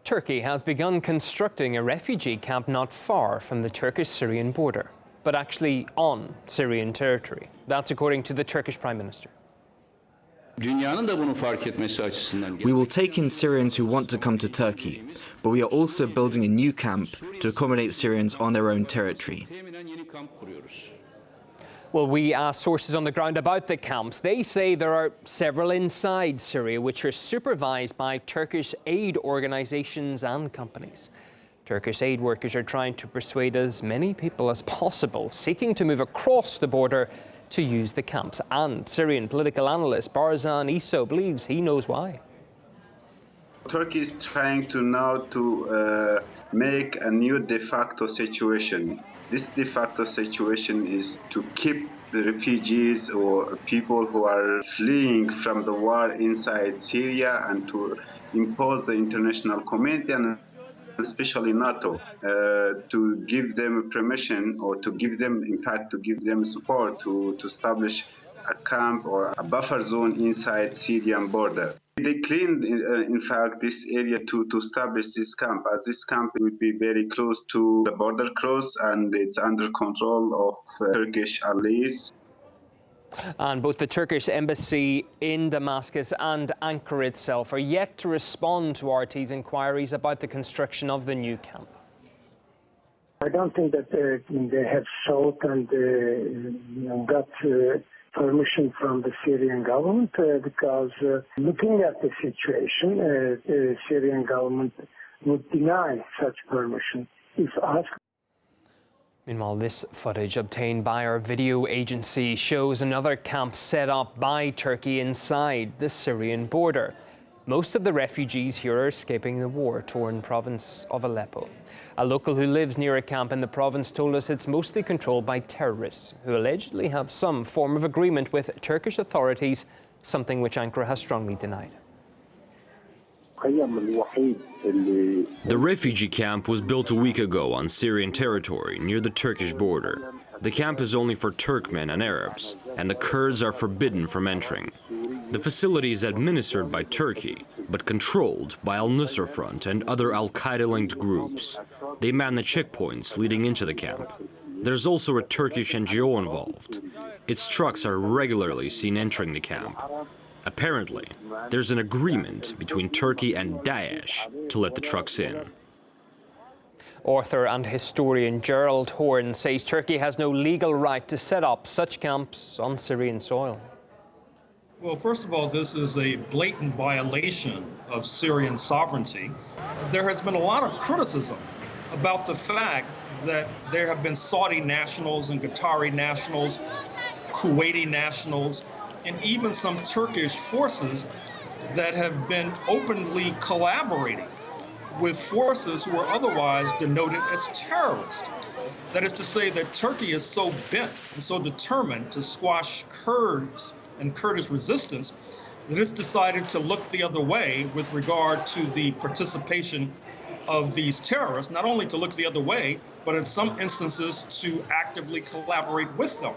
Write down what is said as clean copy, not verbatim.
Turkey has begun constructing a refugee camp not far from the Turkish-Syrian border, but actually on Syrian territory. That's according to the Turkish Prime Minister. We will take in Syrians who want to come to Turkey, but we are also building a new camp to accommodate Syrians on their own territory. Well, we asked sources on the ground about the camps. They say there are several inside Syria which are supervised by Turkish aid organisations and companies. Turkish aid workers are trying to persuade as many people as possible seeking to move across the border to use the camps. And Syrian political analyst Barzan Iso believes he knows why. Turkey is trying to now make a new de facto situation. This de facto situation is to keep the refugees or people who are fleeing from the war inside Syria and to impose the international community and especially NATO to give them permission or to give them, in fact, to give them support to establish a camp or a buffer zone inside Syrian border. They cleaned, in fact, this area to establish this camp, as this camp would be very close to the border cross and it's under control of Turkish allies. And both the Turkish embassy in Damascus and Ankara itself are yet to respond to RT's inquiries about the construction of the new camp. I don't think that they have sought and got permission from the Syrian government because looking at the situation, the Syrian government would deny such permission if asked. Meanwhile, this footage obtained by our video agency shows another camp set up by Turkey inside the Syrian border. Most of the refugees here are escaping the war-torn province of Aleppo. A local who lives near a camp in the province told us it's mostly controlled by terrorists who allegedly have some form of agreement with Turkish authorities, something which Ankara has strongly denied. The refugee camp was built a week ago on Syrian territory near the Turkish border. The camp is only for Turkmen and Arabs, and the Kurds are forbidden from entering. The facility is administered by Turkey, but controlled by Al-Nusra Front and other Al-Qaeda-linked groups. They man the checkpoints leading into the camp. There's also a Turkish NGO involved. Its trucks are regularly seen entering the camp. Apparently, there's an agreement between Turkey and Daesh to let the trucks in. Author and historian Gerald Horne says Turkey has no legal right to set up such camps on Syrian soil. Well, first of all, this is a blatant violation of Syrian sovereignty. There has been a lot of criticism about the fact that there have been Saudi nationals and Qatari nationals, Kuwaiti nationals, and even some Turkish forces that have been openly collaborating with forces who are otherwise denoted as terrorists. That is to say that Turkey is so bent and so determined to squash Kurds and Kurdish resistance that it's decided to look the other way with regard to the participation of these terrorists, not only to look the other way, but in some instances to actively collaborate with them.